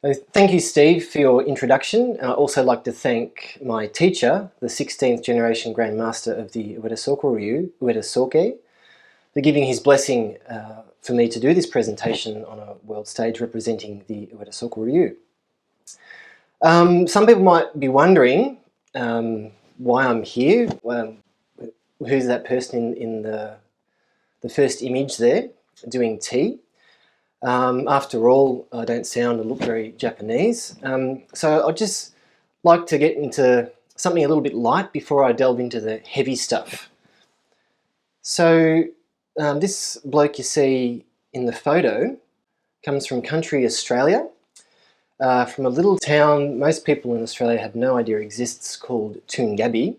Thank you, Steve, for your introduction. And I'd also like to thank my teacher, the 16th generation Grand Master of the Ueda Soko Ryū, Ueda Soko, for giving his blessing for me to do this presentation on a world stage representing the Ueda Soko Ryū. Some people might be wondering why I'm here. Who's that person in the first image there doing tea? After all, I don't sound or look very Japanese. So I'd just like to get into something a little bit light before I delve into the heavy stuff. So this bloke you see in the photo comes from country Australia, from a little town most people in Australia have no idea exists, called Toongabbie.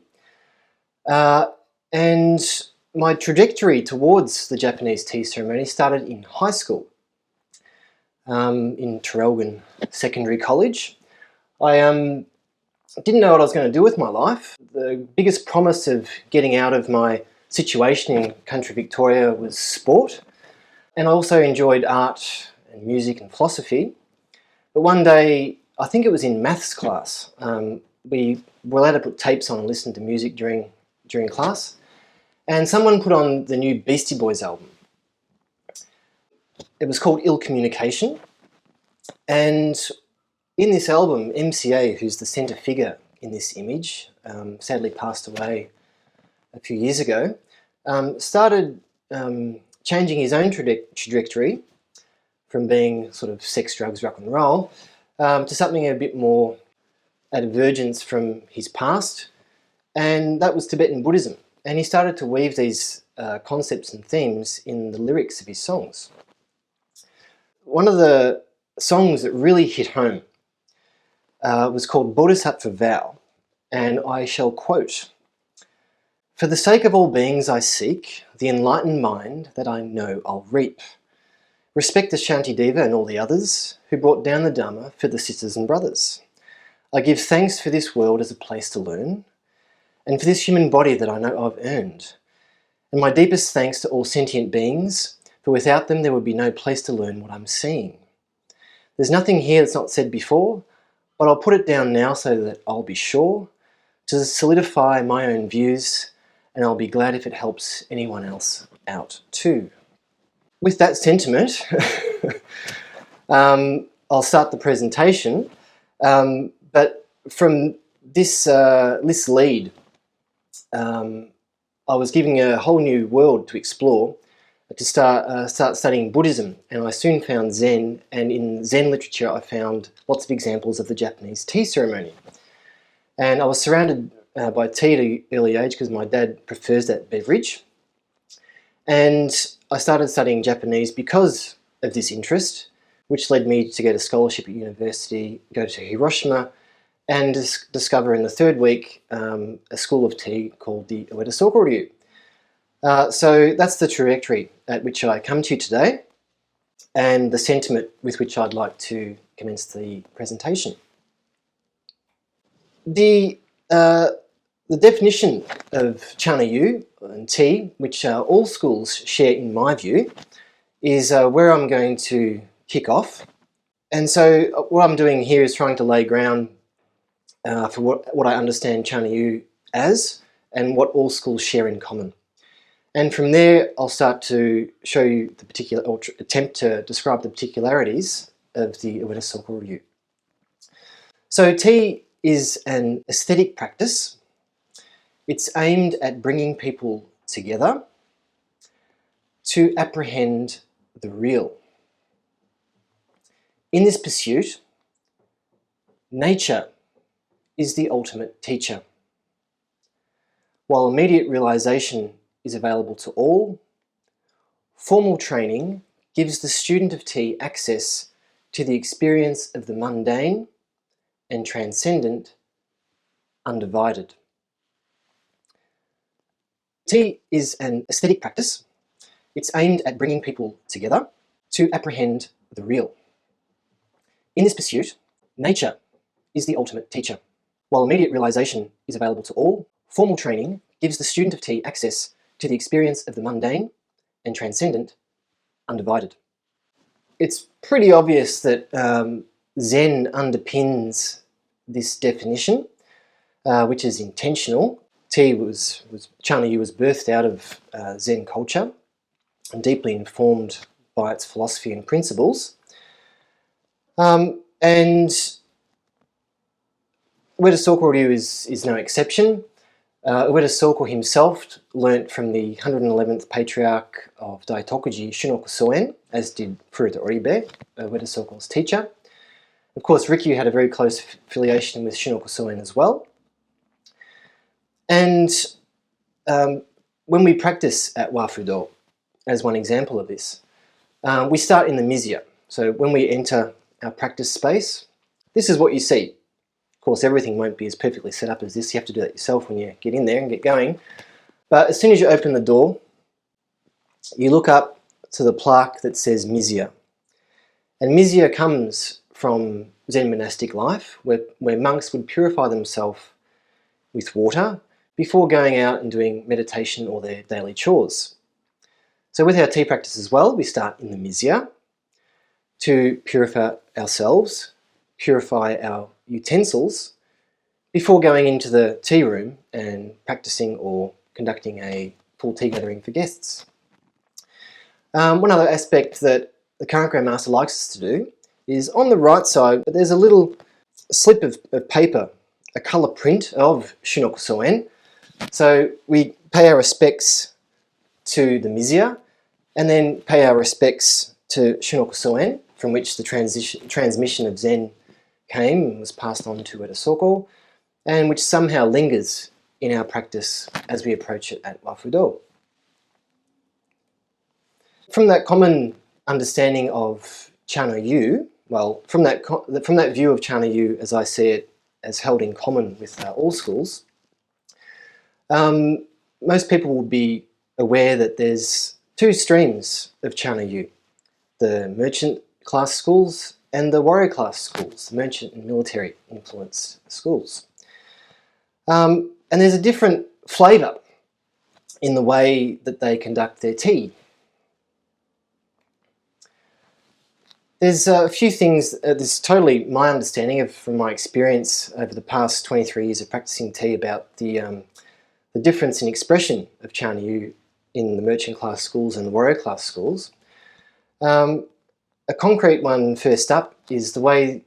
And my trajectory towards the Japanese tea ceremony started in high school. In Traralgon Secondary College. I didn't know what I was going to do with my life. The biggest promise of getting out of my situation in country Victoria was sport, and I also enjoyed art and music and philosophy. But one day, I think it was in maths class, we were allowed to put tapes on and listen to music during class, and someone put on the new Beastie Boys album. It was called Ill Communication, and in this album, MCA, who's the centre figure in this image, sadly passed away a few years ago, started changing his own trajectory from being sort of sex, drugs, rock and roll to something a bit more at a divergence from his past, and that was Tibetan Buddhism. And he started to weave these concepts and themes in the lyrics of his songs. One of the songs that really hit home was called Bodhisattva Vow, and I shall quote, "For the sake of all beings I seek, the enlightened mind that I know I'll reap. Respect the Shantideva and all the others who brought down the Dharma for the sisters and brothers. I give thanks for this world as a place to learn, and for this human body that I know I've earned. And my deepest thanks to all sentient beings, for without them there would be no place to learn what I'm seeing. There's nothing here that's not said before, but I'll put it down now so that I'll be sure to solidify my own views, and I'll be glad if it helps anyone else out too." With that sentiment, I'll start the presentation, but from this lead, I was given a whole new world to explore, to start studying Buddhism, and I soon found Zen, and in Zen literature I found lots of examples of the Japanese tea ceremony. And I was surrounded by tea at an early age because my dad prefers that beverage, and I started studying Japanese because of this interest, which led me to get a scholarship at university, go to Hiroshima, and discover in the third week a school of tea called the Ueda Soko Ryū. So that's the trajectory at which I come to you today, and the sentiment with which I'd like to commence the presentation. The definition of chanoyu and tea, which all schools share in my view, is where I'm going to kick off. And so what I'm doing here is trying to lay ground for what I understand chanoyu as, and what all schools share in common. And from there, I'll start to show you the particular, or attempt to describe the particularities of the Ueda Soko Ryū. So tea is an aesthetic practice. It's aimed at bringing people together to apprehend the real. In this pursuit, nature is the ultimate teacher. While immediate realization is available to all, formal training gives the student of tea access to the experience of the mundane and transcendent undivided. Tea is an aesthetic practice. It's aimed at bringing people together to apprehend the real. In this pursuit, nature is the ultimate teacher. While immediate realization is available to all, formal training gives the student of tea access to the experience of the mundane and transcendent undivided. It's pretty obvious that Zen underpins this definition, which is intentional. Chanoyu was birthed out of Zen culture and deeply informed by its philosophy and principles. And Ueda Soko Ryū is no exception. Ueda Soko himself learnt from the 111th patriarch of Daitokuji, Shunnoku Soen, as did Furuta Oribe, Ueda Soko's teacher. Of course, Rikyū had a very close affiliation with Shunnoku Soen as well. And when we practice at Wafudo, as one example of this, we start in the Mizzya. So when we enter our practice space, this is what you see. Of course, everything won't be as perfectly set up as this. You have to do that yourself when you get in there and get going. But as soon as you open the door, you look up to the plaque that says Mizzya. And Mizzya comes from Zen monastic life, where monks would purify themselves with water before going out and doing meditation or their daily chores. So with our tea practice as well, we start in the Mizzya to purify ourselves, purify our utensils, before going into the tea room and practicing or conducting a full tea gathering for guests. One other aspect that the current Grand Master likes us to do is on the right side, there's a little slip of paper, a colour print of Shunnoku Soen. So we pay our respects to the Mizzya and then pay our respects to Shunnoku Soen, from which the transmission of Zen came and was passed on to Ueda Soko, and which somehow lingers in our practice as we approach it at Wafudo. From that common understanding of chanoyu, well, from that view of chanoyu as I see it as held in common with all schools, most people will be aware that there's two streams of chanoyu: the merchant class schools and the warrior class schools, the merchant and military influence schools. And there's a different flavour in the way that they conduct their tea. There's a few things, this is totally my understanding from my experience over the past 23 years of practicing tea about the difference in expression of chanoyu in the merchant class schools and the warrior class schools. A concrete one first up is the way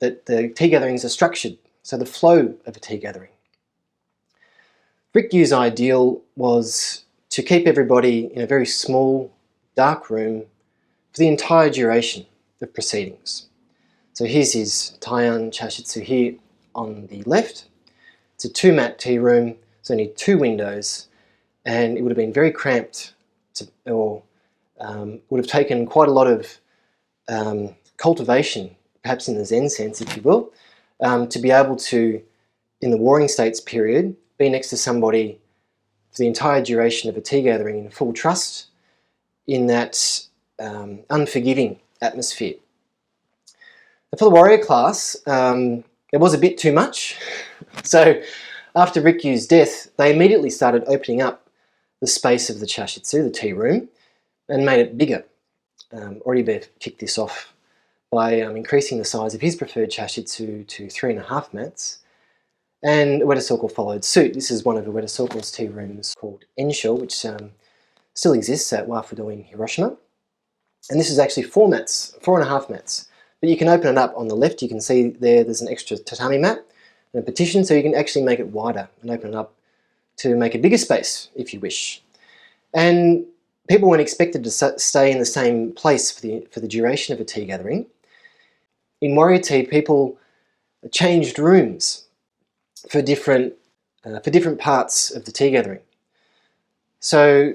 that the tea gatherings are structured, so the flow of a tea gathering. Rikyū's ideal was to keep everybody in a very small, dark room for the entire duration of proceedings. So here's his Taian Chashitsu here on the left. It's a two-mat tea room, it's only two windows, and it would have been very cramped would have taken quite a lot of cultivation, perhaps in the Zen sense, if you will, to be able to, in the warring states period, be next to somebody for the entire duration of a tea gathering in full trust in that unforgiving atmosphere. And for the warrior class, it was a bit too much. So after Rikyū's death, they immediately started opening up the space of the chashitsu, the tea room, and made it bigger. Oribe kicked this off by increasing the size of his preferred chashitsu to 3.5 mats, and Ueda Soko followed suit. This is one of Ueda Soko's tea rooms called Ensho, which still exists at Wafudo in Hiroshima. And this is actually 4.5 mats. But you can open it up on the left. You can see there's an extra tatami mat and a partition, so you can actually make it wider and open it up to make a bigger space if you wish. And people weren't expected to stay in the same place for the duration of a tea gathering. In warrior tea, people changed rooms for different parts of the tea gathering. So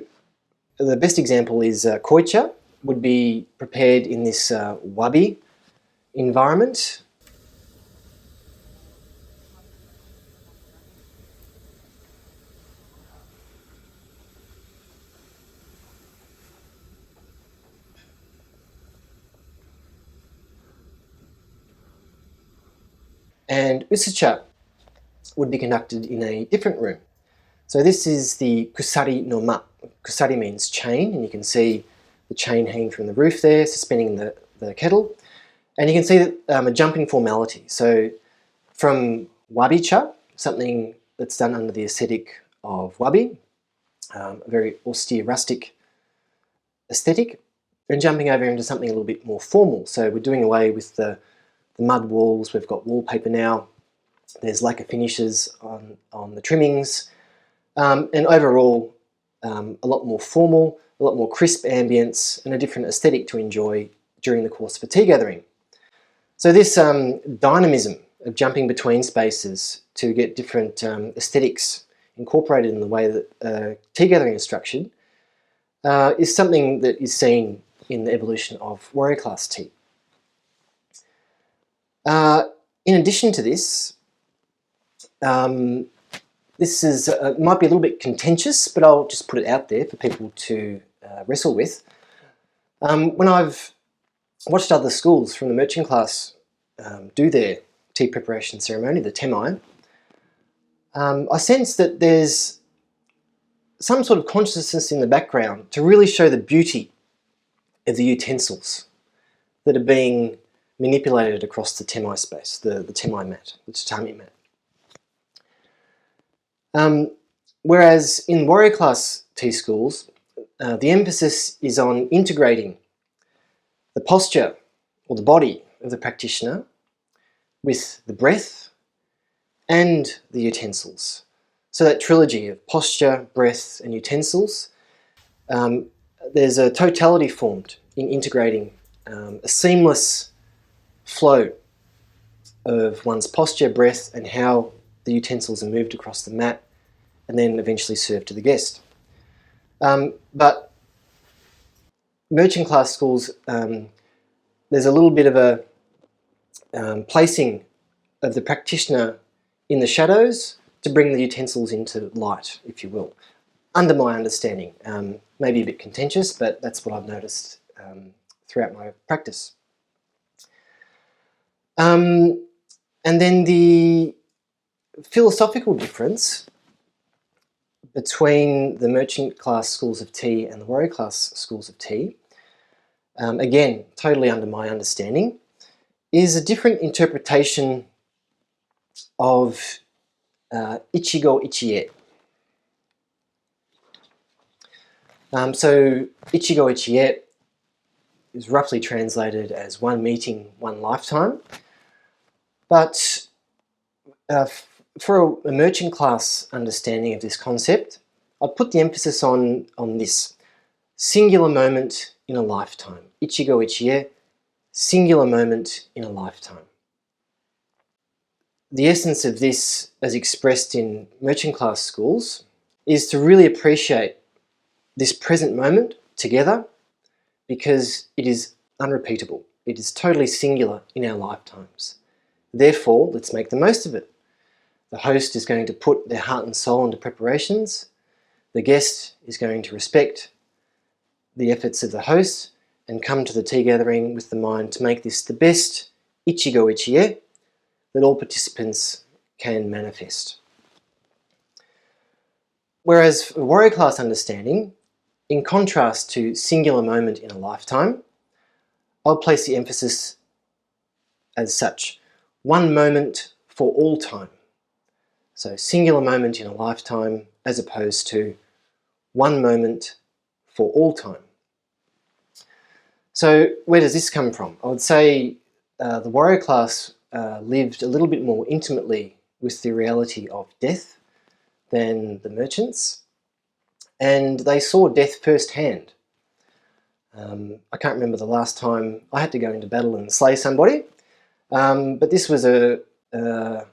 the best example is koicha would be prepared in this wabi environment. And usucha would be conducted in a different room. So this is the kusari no ma. Kusari means chain, and you can see the chain hanging from the roof there, suspending the kettle. And you can see that a jump in formality. So from wabi-cha, something that's done under the aesthetic of wabi, a very austere, rustic aesthetic, and jumping over into something a little bit more formal. So we're doing away with the mud walls, we've got wallpaper now, there's lacquer finishes on the trimmings, and overall a lot more formal, a lot more crisp ambience, and a different aesthetic to enjoy during the course of a tea gathering. So this dynamism of jumping between spaces to get different aesthetics incorporated in the way that tea gathering is structured is something that is seen in the evolution of warrior class tea. In addition to this, this is might be a little bit contentious, but I'll just put it out there for people to wrestle with. When I've watched other schools from the merchant class do their tea preparation ceremony, the temai, I sense that there's some sort of consciousness in the background to really show the beauty of the utensils that are being manipulated across the temai space, the temai mat, the tatami mat. Whereas in warrior class tea schools, the emphasis is on integrating the posture or the body of the practitioner with the breath and the utensils. So that trilogy of posture, breath and utensils, there's a totality formed in integrating a seamless flow of one's posture, breath and how the utensils are moved across the mat and then eventually served to the guest. But merchant class schools, there's a little bit of a placing of the practitioner in the shadows to bring the utensils into light, if you will. Under my understanding, maybe a bit contentious, but that's what I've noticed throughout my practice. And then the philosophical difference between the merchant class schools of tea and the warrior class schools of tea, again, totally under my understanding, is a different interpretation of Ichigo Ichie. So Ichigo Ichie is roughly translated as one meeting, one lifetime. But for a merchant class understanding of this concept, I'd put the emphasis on this singular moment in a lifetime. Ichigo Ichie, singular moment in a lifetime. The essence of this, as expressed in merchant class schools, is to really appreciate this present moment together because it is unrepeatable. It is totally singular in our lifetimes. Therefore, let's make the most of it. The host is going to put their heart and soul into preparations. The guest is going to respect the efforts of the host and come to the tea gathering with the mind to make this the best Ichigo Ichie that all participants can manifest. Whereas for warrior class understanding, in contrast to singular moment in a lifetime, I'll place the emphasis as such, one moment for all time. So singular moment in a lifetime as opposed to one moment for all time. So where does this come from? I would say the warrior class lived a little bit more intimately with the reality of death than the merchants, and they saw death firsthand. I can't remember the last time I had to go into battle and slay somebody, but this was a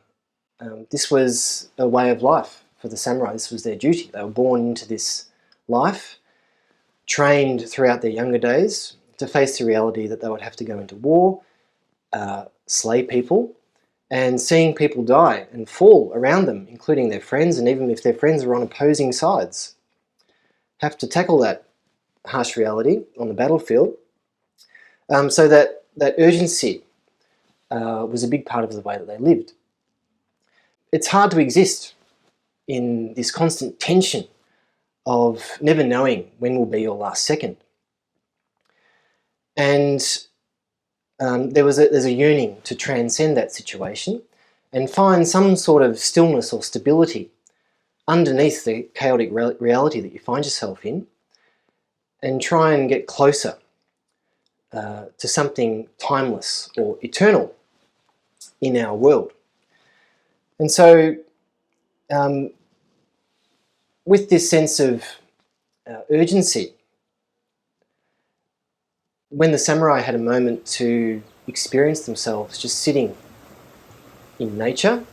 way of life for the samurai. This was their duty. They were born into this life, trained throughout their younger days to face the reality that they would have to go into war, slay people, and seeing people die and fall around them, including their friends, and even if their friends are on opposing sides, have to tackle that harsh reality on the battlefield. So that urgency was a big part of the way that they lived. It's hard to exist in this constant tension of never knowing when will be your last second. And there's a yearning to transcend that situation and find some sort of stillness or stability underneath the chaotic reality that you find yourself in, and try and get closer to something timeless or eternal in our world. And so with this sense of urgency, when the samurai had a moment to experience themselves just sitting in nature,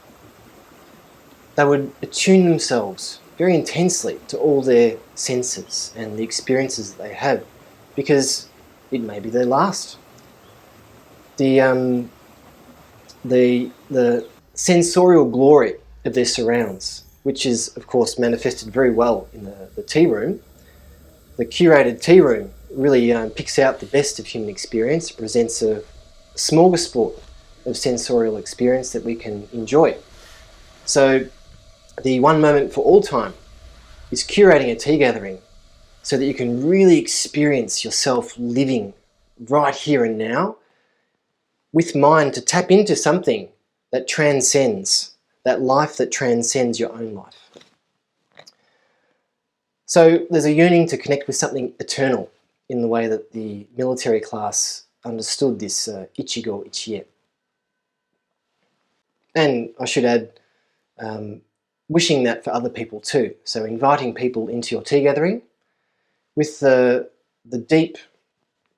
they would attune themselves very intensely to all their senses and the experiences that they have, because it may be their last. The sensorial glory of their surrounds, which is of course manifested very well in the tea room. The curated tea room really picks out the best of human experience, presents a smorgasbord of sensorial experience that we can enjoy. So the one moment for all time is curating a tea gathering so that you can really experience yourself living right here and now with mind to tap into something that transcends, that life that transcends your own life. So there's a yearning to connect with something eternal in the way that the military class understood this Ichigo, Ichie. And I should add, wishing that for other people too. So inviting people into your tea gathering with the deep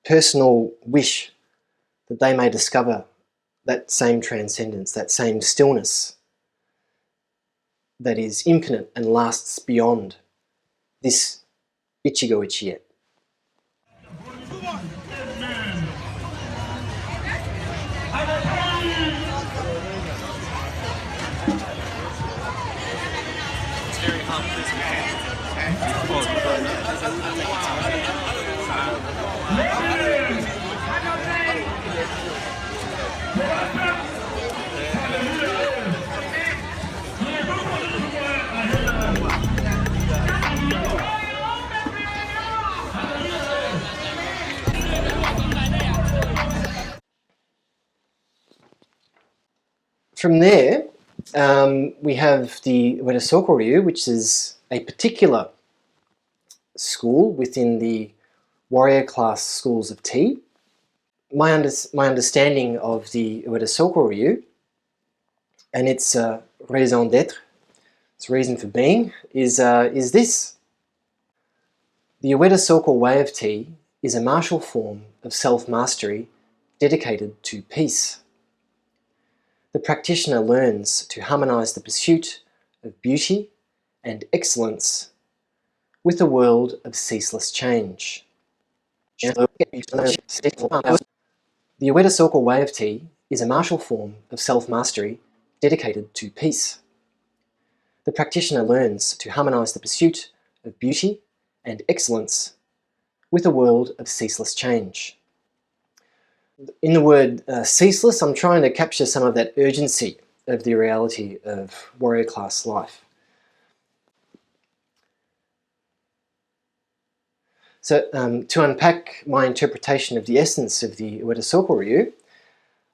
personal wish that they may discover that same transcendence, that same stillness that is infinite and lasts beyond this Ichigo Ichie. From there, we have the Ueda Soko Ryū, which is a particular school within the warrior class schools of tea. My understanding of the Ueda Soko Ryū and its raison d'être, its reason for being, is this. The Ueda Soko way of tea is a martial form of self-mastery dedicated to peace. The practitioner learns to harmonize the pursuit of beauty and excellence with a world of ceaseless change. The Ueda Soko way of tea is a martial form of self-mastery dedicated to peace. The practitioner learns to harmonize the pursuit of beauty and excellence with a world of ceaseless change. In the word ceaseless, I'm trying to capture some of that urgency of the reality of warrior class life. So to unpack my interpretation of the essence of the Ueda Soko Ryū,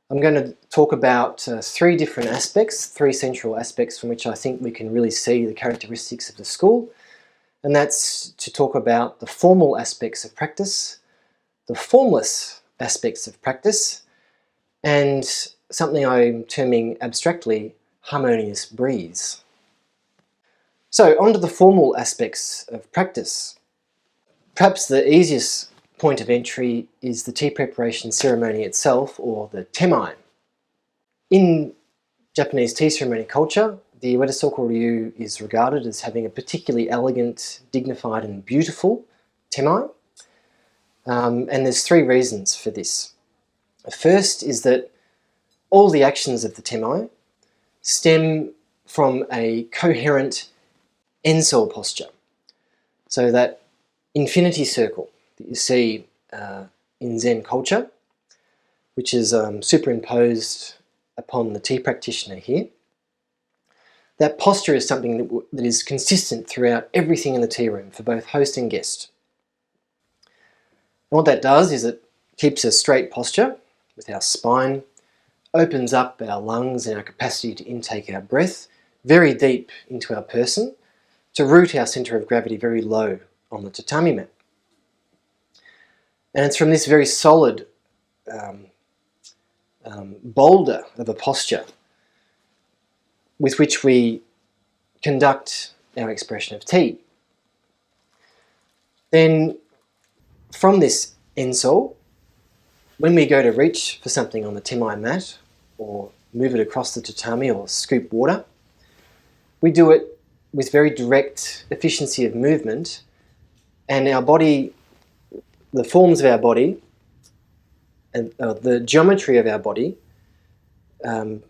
I'm going to talk about three different aspects, three central aspects from which I think we can really see the characteristics of the school. And that's to talk about the formal aspects of practice, the formless aspects of practice, and something I'm terming abstractly harmonious breeze. So onto the formal aspects of practice. Perhaps the easiest point of entry is the tea preparation ceremony itself, or the temae. In Japanese tea ceremony culture, the Ueda Soko Ryū is regarded as having a particularly elegant, dignified and beautiful temae. And there's three reasons for this. The first is that all the actions of the temae stem from a coherent enso posture. So that infinity circle that you see in Zen culture, which is superimposed upon the tea practitioner here, that posture is something that is consistent throughout everything in the tea room for both host and guest. And what that does is it keeps a straight posture, with our spine, opens up our lungs and our capacity to intake our breath very deep into our person, to root our centre of gravity very low on the tatami mat. And it's from this very solid boulder of a posture with which we conduct our expression of tea. Then from this enso, when we go to reach for something on the temai mat or move it across the tatami or scoop water, we do it with very direct efficiency of movement, and our body, the forms of our body and the geometry of our body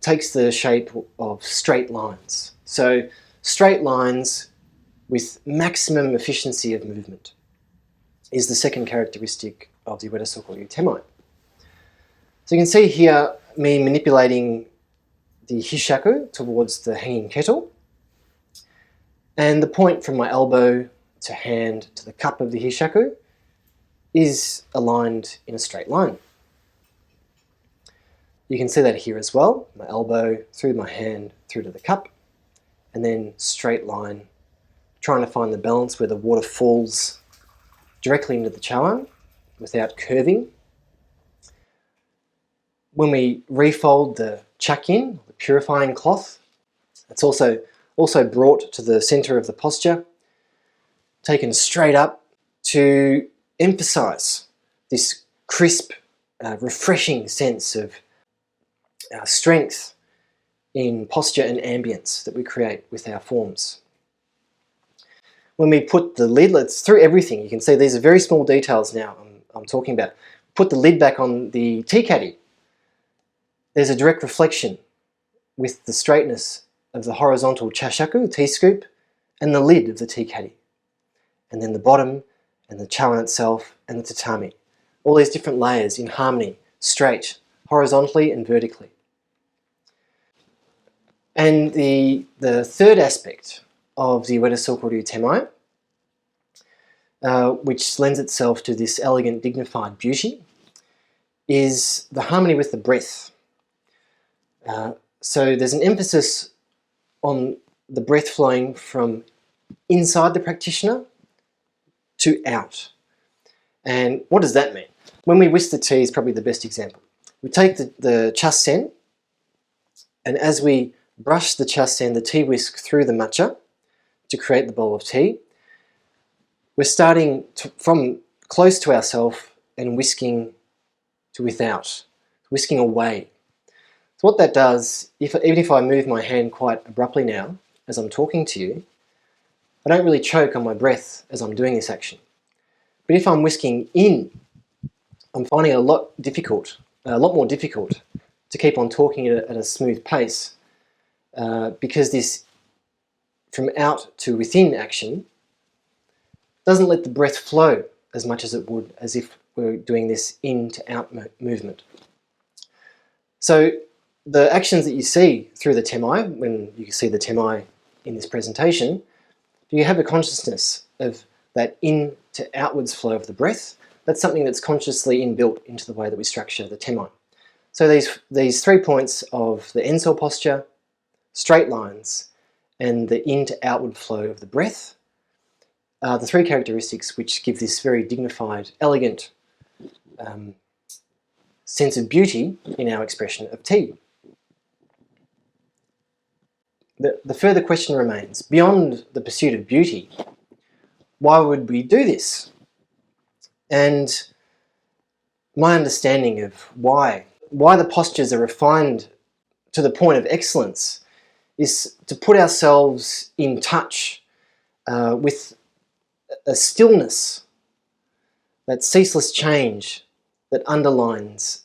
takes the shape of straight lines. So straight lines with maximum efficiency of movement is the second characteristic of the Ueda Soko Ryū temai. So you can see here me manipulating the hishaku towards the hanging kettle, and the point from my elbow to hand to the cup of the hishaku is aligned in a straight line. You can see that here as well, my elbow through my hand through to the cup, and then straight line, trying to find the balance where the water falls directly into the chawan without curving. When we refold the chakin, the purifying cloth, it's also brought to the centre of the posture, taken straight up to emphasise this crisp, refreshing sense of strength in posture and ambience that we create with our forms. When we put the lid, it's through everything. You can see these are very small details now I'm talking about. Put the lid back on the tea caddy. There's a direct reflection with the straightness of the horizontal chashaku, tea scoop, and the lid of the tea caddy. And then the bottom, and the chawan itself, and the tatami. All these different layers in harmony, straight, horizontally and vertically. And the third aspect of the Ueda Soko Ryū temai, which lends itself to this elegant, dignified beauty, is the harmony with the breath. So there's an emphasis on the breath flowing from inside the practitioner to out. And what does that mean? When we whisk the tea is probably the best example. We take the chasen, and as we brush the chasen, the tea whisk through the matcha to create the bowl of tea, we're starting from close to ourselves and whisking to without, whisking away. So what that does, even if I move my hand quite abruptly now as I'm talking to you, I don't really choke on my breath as I'm doing this action. But if I'm whisking in, I'm finding it a lot more difficult to keep on talking at a smooth pace because this from out to within action doesn't let the breath flow as much as it would as if we're doing this in to out movement. So the actions that you see through the temai, when you see the temai in this presentation, you have a consciousness of that in to outwards flow of the breath. That's something that's consciously inbuilt into the way that we structure the temai. So these 3 points of the enso posture, straight lines, and the in to outward flow of the breath are the 3 characteristics which give this very dignified, elegant sense of beauty in our expression of tea. The further question remains, beyond the pursuit of beauty, why would we do this? And my understanding of why the postures are refined to the point of excellence is to put ourselves in touch with a stillness, that ceaseless change that underlies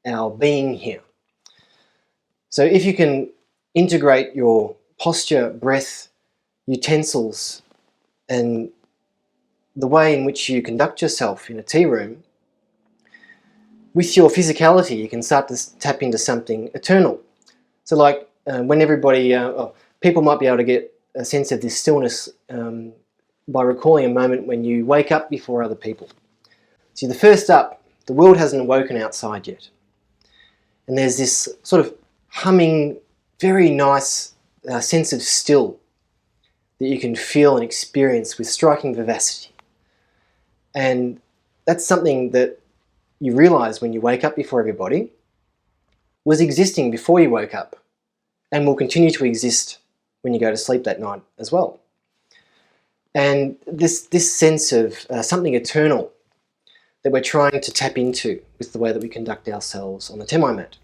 our being here. So if you can integrate your posture, breath, utensils, and the way in which you conduct yourself in a tea room, with your physicality, you can start to tap into something eternal. So like when people might be able to get a sense of this stillness by recalling a moment when you wake up before other people. So you're the first up The world hasn't awoken outside yet. And there's this sort of humming, very nice sense of still that you can feel and experience with striking vivacity. And that's something that you realise when you wake up before everybody was existing before you woke up and will continue to exist when you go to sleep that night as well. And this sense of something eternal that we're trying to tap into with the way that we conduct ourselves on the Temai mat.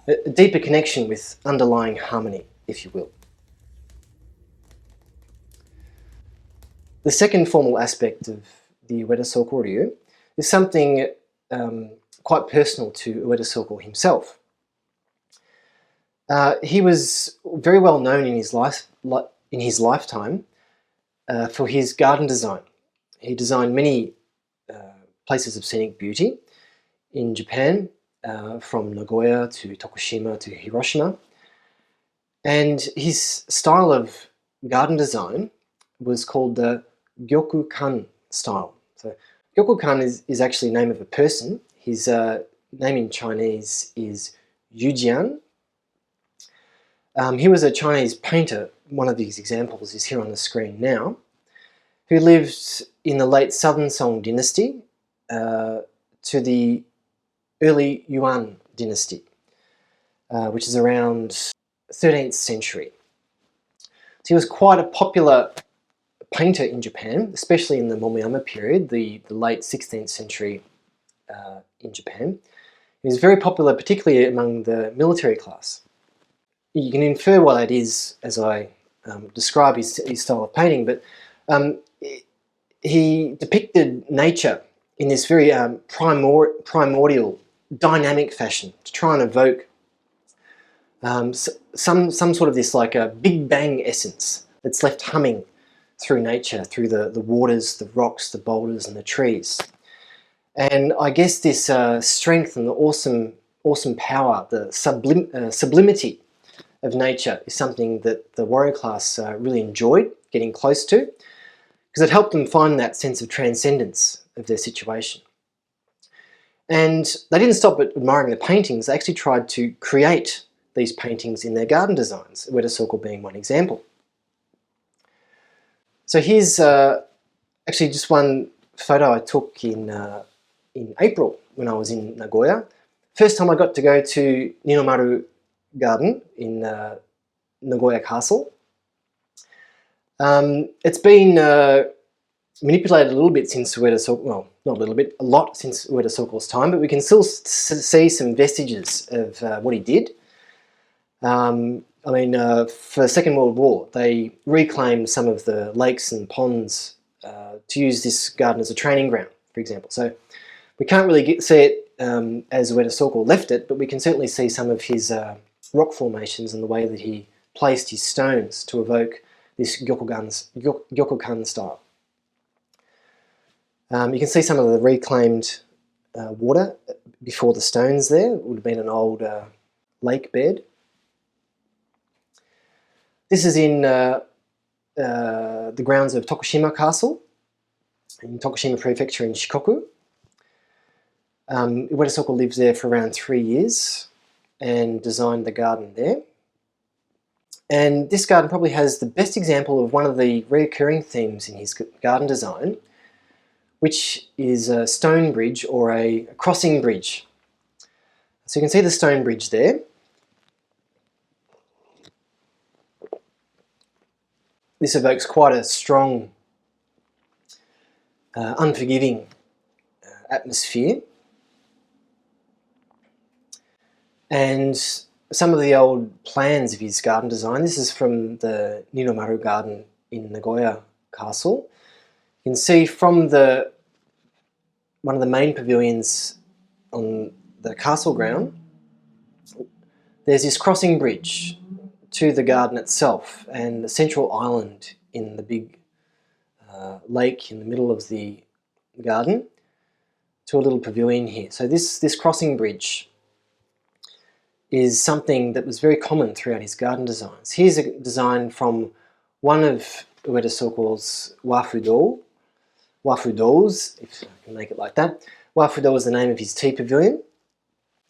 A deeper connection with underlying harmony, if you will. The second formal aspect of the Ueda Soko Ryū is something quite personal to Ueda Soko himself. He was very well known in his lifetime for his garden design. He designed many places of scenic beauty in Japan, from Nagoya to Tokushima to Hiroshima. And his style of garden design was called the Gyokukan style. So Gyokukan is actually the name of a person. His name in Chinese is Yu Jian. He was a Chinese painter. One of these examples is here on the screen now, who lived in the late Southern Song dynasty to the early Yuan dynasty, which is around 13th century. So he was quite a popular painter in Japan, especially in the Momoyama period, the late 16th century in Japan. He was very popular, particularly among the military class. You can infer what that is as I describe his style of painting, but he depicted nature in this very primordial, dynamic fashion to try and evoke some sort of this like a Big Bang essence that's left humming through nature, through the waters, the rocks, the boulders and the trees. And I guess this strength and the awesome power, the sublimity of nature is something that the warrior class really enjoyed getting close to, because it helped them find that sense of transcendence of their situation. And they didn't stop at admiring the paintings, they actually tried to create these paintings in their garden designs, Ueda Soko being one example. So here's actually just one photo I took in April when I was in Nagoya. First time I got to go to Ninomaru Garden in Nagoya Castle. It's been manipulated a little bit since Ueda Soko, well, not a little bit, a lot since Ueda Soko's time, but we can still see some vestiges of what he did. For the Second World War, they reclaimed some of the lakes and ponds to use this garden as a training ground, for example. So we can't really see it as Ueda Soko left it, but we can certainly see some of his rock formations and the way that he placed his stones to evoke this Gyokukan style. You can see some of the reclaimed water before the stones there. It would have been an old lake bed. This is in the grounds of Tokushima Castle in Tokushima Prefecture in Shikoku. Ueda Soko lived there for around 3 years and designed the garden there. And this garden probably has the best example of one of the recurring themes in his garden design, which is a stone bridge or a crossing bridge. So you can see the stone bridge there. This evokes quite a strong, unforgiving atmosphere. And some of the old plans of his garden design, this is from the Ninomaru Garden in Nagoya Castle. You can see from one of the main pavilions on the castle ground, there's this crossing bridge to the garden itself and the central island in the big lake in the middle of the garden to a little pavilion here. So this crossing bridge is something that was very common throughout his garden designs. Here's a design from one of Ueda Soko's wafudous, if I can make it like that, Wafudo was the name of his tea pavilion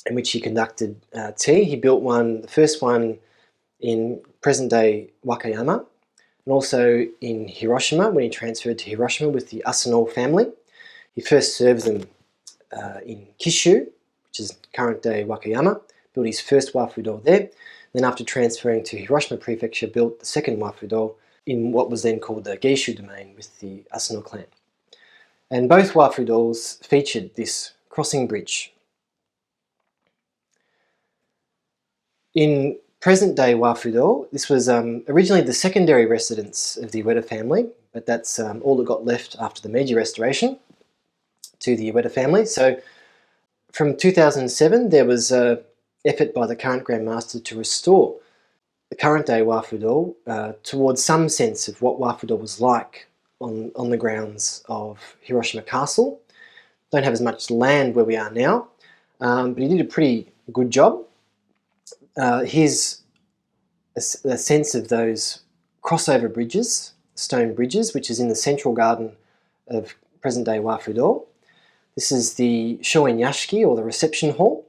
in which he conducted tea. He built one, the first one in present-day Wakayama, and also in Hiroshima when he transferred to Hiroshima with the Asano family. He first served them in Kishu, which is current-day Wakayama, built his first Wafudo there. Then after transferring to Hiroshima Prefecture, built the second Wafudo in what was then called the Geishu domain with the Asano clan. And both Wafudos featured this crossing bridge. In present-day Wafudo, this was originally the secondary residence of the Ueda family, but that's all that got left after the Meiji Restoration to the Ueda family. So from 2007, there was an effort by the current Grand Master to restore the current-day Wafudo towards some sense of what Wafudo was like on the grounds of Hiroshima Castle. Don't have as much land where we are now, but he did a pretty good job. Here's a sense of those crossover bridges, stone bridges, which is in the central garden of present-day Wafudo. This is the Shoin Yashiki, or the reception hall,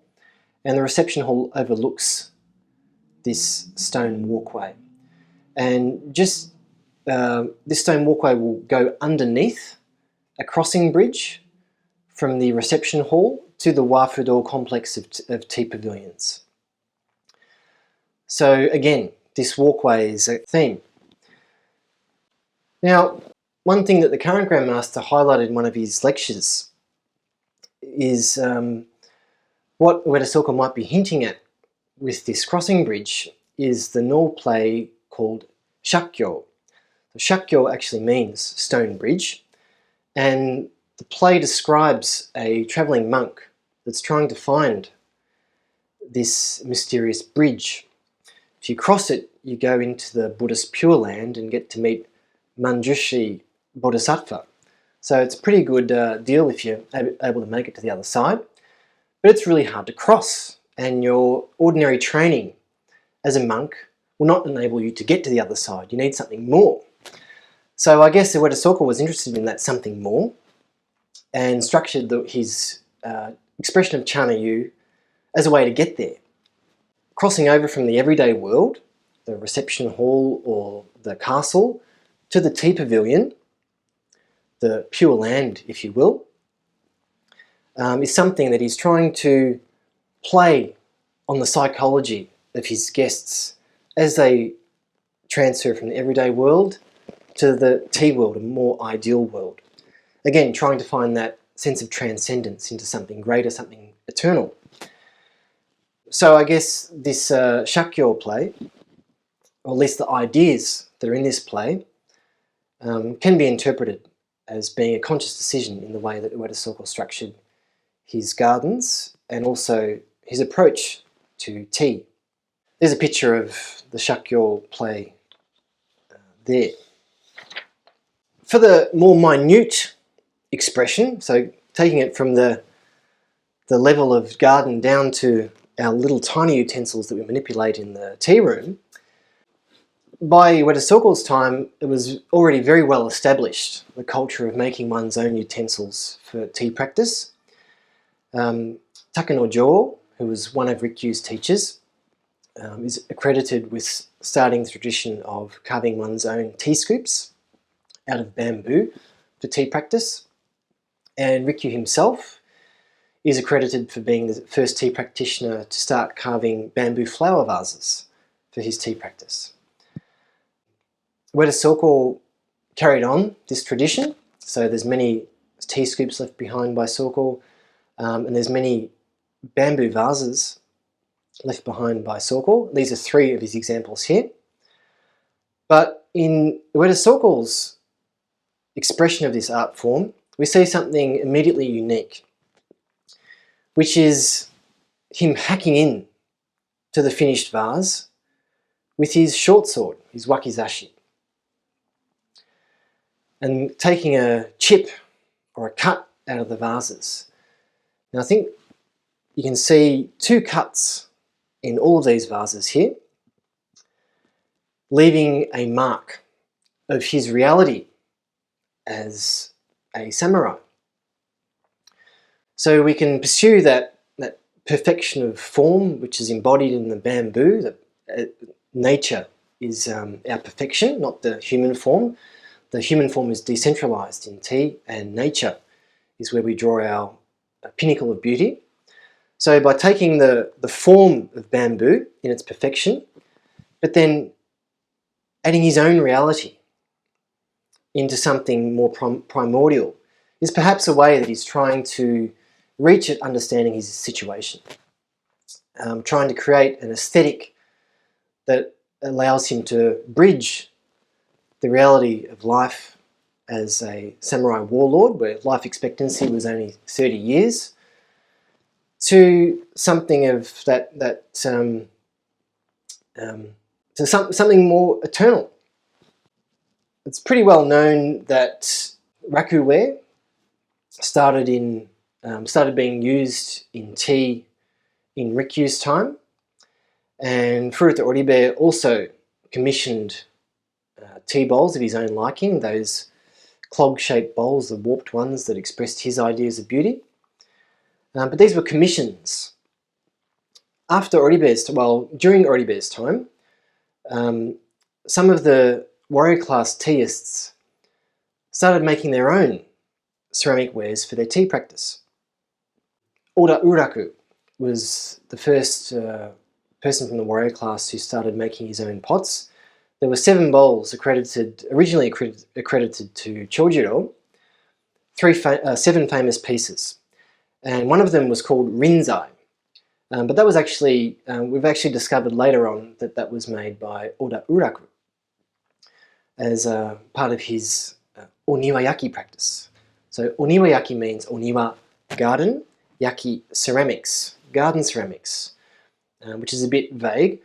and the reception hall overlooks this stone walkway. And just this stone walkway will go underneath a crossing bridge from the reception hall to the Wafudo complex of tea pavilions. So again, this walkway is a theme. Now, one thing that the current Grand Master highlighted in one of his lectures is what Ueda Soko might be hinting at with this crossing bridge is the Noh play called Shakkyo. Shakkyo actually means stone bridge, and the play describes a travelling monk that's trying to find this mysterious bridge. If you cross it, you go into the Buddhist Pure Land and get to meet Manjushri Bodhisattva. So it's a pretty good deal if you're able to make it to the other side. But it's really hard to cross, and your ordinary training as a monk will not enable you to get to the other side. You need something more. So I guess Ueda Soko was interested in that something more and structured his expression of chanoyu as a way to get there. Crossing over from the everyday world, the reception hall or the castle, to the tea pavilion, the pure land, if you will, is something that he's trying to play on the psychology of his guests as they transfer from the everyday world to the tea world, a more ideal world. Again, trying to find that sense of transcendence into something greater, something eternal. So I guess this Shakkyo play, or at least the ideas that are in this play, can be interpreted as being a conscious decision in the way that Ueda Soko structured his gardens and also his approach to tea. There's a picture of the Shakkyo play there. For the more minute expression, so taking it from the level of garden down to our little tiny utensils that we manipulate in the tea room, by Ueda Soko's time, it was already very well established, the culture of making one's own utensils for tea practice. Takano Jo, who was one of Rikyū's teachers, is accredited with starting the tradition of carving one's own tea scoops out of bamboo for tea practice. And Rikyū himself is accredited for being the first tea practitioner to start carving bamboo flower vases for his tea practice. Ueda Soko carried on this tradition, so there's many tea scoops left behind by Soko, and there's many bamboo vases left behind by Soko. These are three of his examples here. But in Ueda Soko's expression of this art form, we see something immediately unique, which is him hacking in to the finished vase with his short sword, his wakizashi, and taking a chip or a cut out of the vases. Now I think you can see two cuts in all of these vases here, leaving a mark of his reality as a samurai. So we can pursue that perfection of form, which is embodied in the bamboo, that nature is our perfection, not the human form. The human form is decentralized in tea, and nature is where we draw our pinnacle of beauty. So by taking the form of bamboo in its perfection, but then adding his own reality into something more primordial, is perhaps a way that he's trying to reach at understanding his situation. Trying to create an aesthetic that allows him to bridge the reality of life as a samurai warlord, where life expectancy was only 30 years, to something of something more eternal. It's pretty well known that rakuware started being used in tea in Rikyū's time, and Furuta Oribe also commissioned tea bowls of his own liking, those clog-shaped bowls, the warped ones that expressed his ideas of beauty. But these were commissions. During Oribe's time, some of the warrior class teaists started making their own ceramic wares for their tea practice. Oda Uraku was the first person from the warrior class who started making his own pots. There were 7 bowls originally accredited to Chojiro, 7 famous pieces. And one of them was called Rinzai. But that was actually, we've actually discovered later on that was made by Oda Uraku as part of his oniwayaki practice. So oniwayaki means oniwa, garden, yaki, ceramics, garden ceramics, which is a bit vague.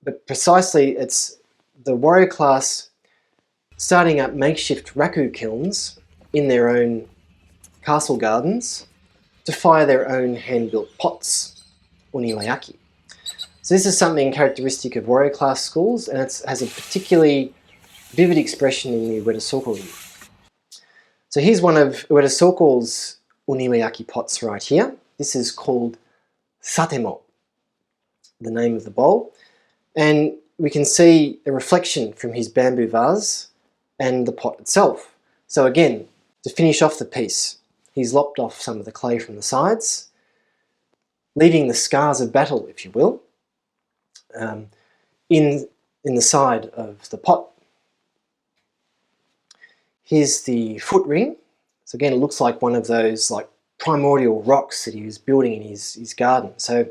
But precisely, it's the warrior class starting up makeshift raku kilns in their own castle gardens to fire their own hand-built pots, oniwayaki. So this is something characteristic of warrior class schools, and it has a particularly vivid expression in the Ueda Soko Ryū. So here's one of Ueda Soko's oniwayaki pots right here. This is called satemo, the name of the bowl. And we can see a reflection from his bamboo vase and the pot itself. So again, to finish off the piece, he's lopped off some of the clay from the sides, leaving the scars of battle, if you will, in the side of the pot. Here's the foot ring. So again, it looks like one of those like primordial rocks that he was building in his garden. So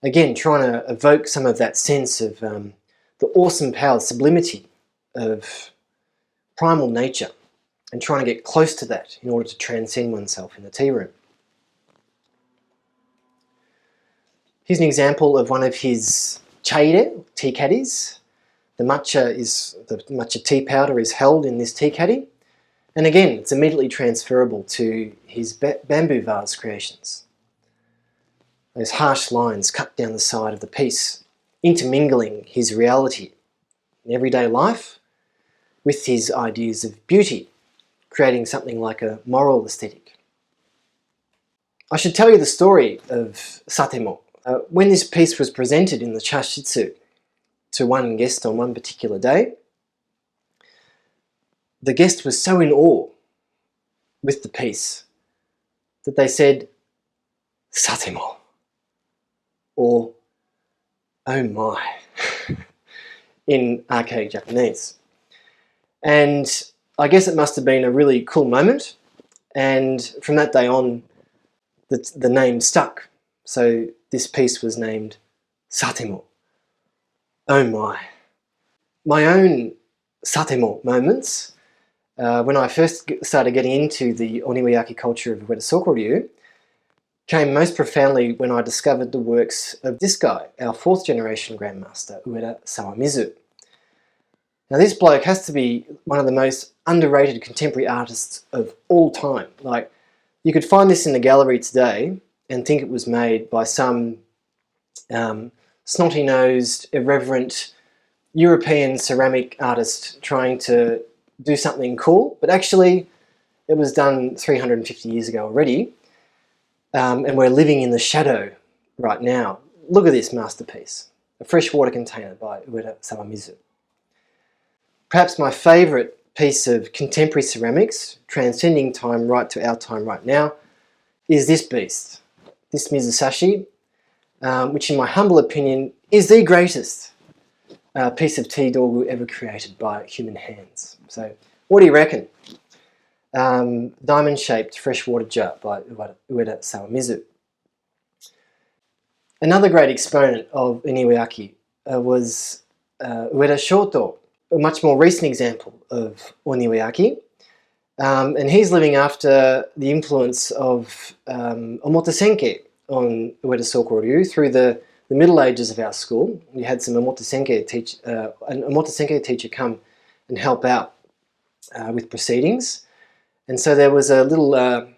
again, trying to evoke some of that sense of the awesome power, sublimity of primal nature, and trying to get close to that in order to transcend oneself in the tea room. Here's an example of one of his chaire, tea caddies. The matcha tea powder is held in this tea caddy. And again, it's immediately transferable to his bamboo vase creations. Those harsh lines cut down the side of the piece, intermingling his reality in everyday life with his ideas of beauty, creating something like a moral aesthetic. I should tell you the story of satemo. When this piece was presented in the chashitsu to one guest on one particular day, the guest was so in awe with the piece that they said, "Satemo," or "Oh my," in archaic Japanese. And I guess it must have been a really cool moment, and from that day on, the name stuck. So this piece was named Satemo. Oh my. My own satemo moments, when I first started getting into the oniwayaki culture of Ueda Soko Ryū, came most profoundly when I discovered the works of this guy, our 4th generation grandmaster, Ueda Sawamizu. Now this bloke has to be one of the most underrated contemporary artists of all time. Like, you could find this in the gallery today and think it was made by some snotty-nosed, irreverent European ceramic artist trying to do something cool, but actually It was done 350 years ago already, and we're living in the shadow right now. Look at this masterpiece, a freshwater container by Ueda Soko. Perhaps my favourite piece of contemporary ceramics, transcending time right to our time right now, is this beast, this mizusashi, which in my humble opinion is the greatest piece of tea dogu ever created by human hands. So what do you reckon? Diamond-shaped freshwater jar by Ueda Soko. Another great exponent of oniweyaki was Ueda Shoto, a much more recent example of oniweyaki. And he's living after the influence of omotesenke on Ueda Soko Ryū through the Middle Ages of our school. We had some omotesenke teacher come and help out with proceedings. And so there was a little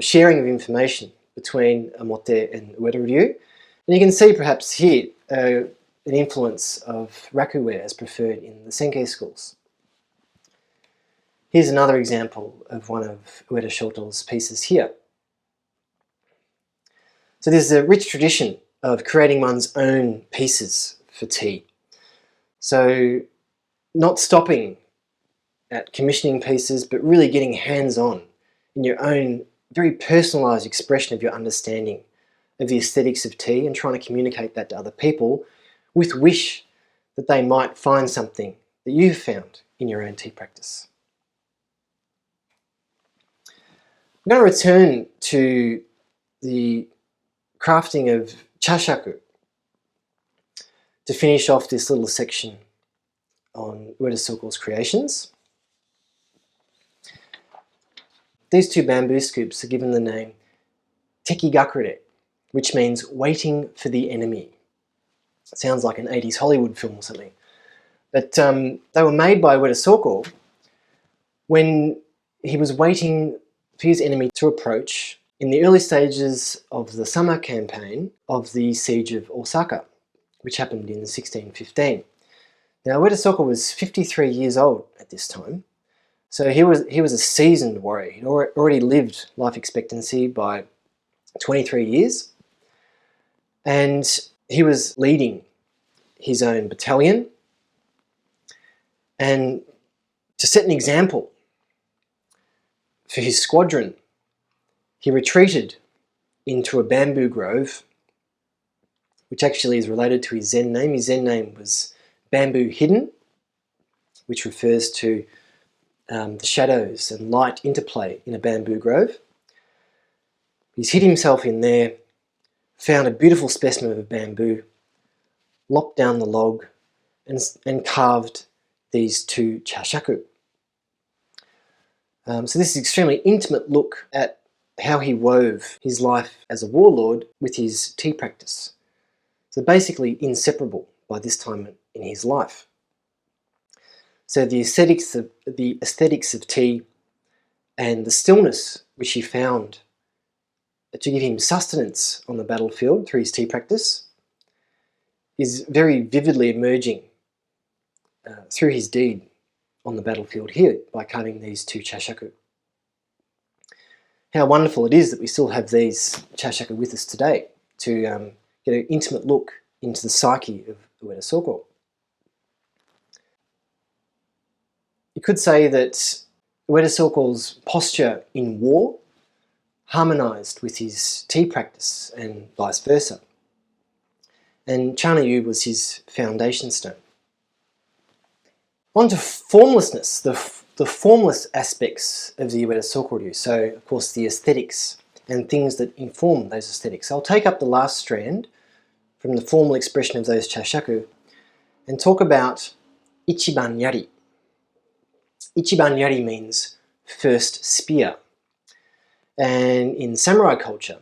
sharing of information between Omote and Ueda Ryū. And you can see perhaps here an influence of rakuware as preferred in the Senke schools. Here's another example of one of Ueda Shoto's pieces here. So there's a rich tradition of creating one's own pieces for tea. So not stopping at commissioning pieces, but really getting hands-on in your own very personalised expression of your understanding of the aesthetics of tea and trying to communicate that to other people with wish that they might find something that you've found in your own tea practice. I'm going to return to the crafting of chashaku to finish off this little section on Ueda Soko's creations. These two bamboo scoops are given the name tekigakure, which means waiting for the enemy. It sounds like an 80s Hollywood film or something. But they were made by Ueda Soko when he was waiting for his enemy to approach in the early stages of the summer campaign of the Siege of Osaka, which happened in 1615. Now, Ueda Soko was 53 years old at this time, so he was a seasoned warrior. He'd already lived life expectancy by 23 years, and he was leading his own battalion. And to set an example for his squadron, he retreated into a bamboo grove, which actually is related to his Zen name. His Zen name was Bamboo Hidden, which refers to the shadows and light interplay in a bamboo grove. He's hid himself in there, found a beautiful specimen of bamboo, lopped down the log, and carved these two chashaku. So this is an extremely intimate look at how he wove his life as a warlord with his tea practice. So basically inseparable by this time in his life. So the aesthetics of tea and the stillness which he found to give him sustenance on the battlefield through his tea practice is very vividly emerging through his deed on the battlefield here by carving these two chashaku. How wonderful it is that we still have these chashaku with us today to get an intimate look into the psyche of Ueda Soko. You could say that Ueda Soko's posture in war harmonised with his tea practice and vice versa. And chanoyu was his foundation stone. On to formlessness, the formless aspects of the Ueda Soko Ryū. So, of course, the aesthetics and things that inform those aesthetics. I'll take up the last strand from the formal expression of those chashaku and talk about ichiban yari. Ichiban yari means first spear. And in samurai culture,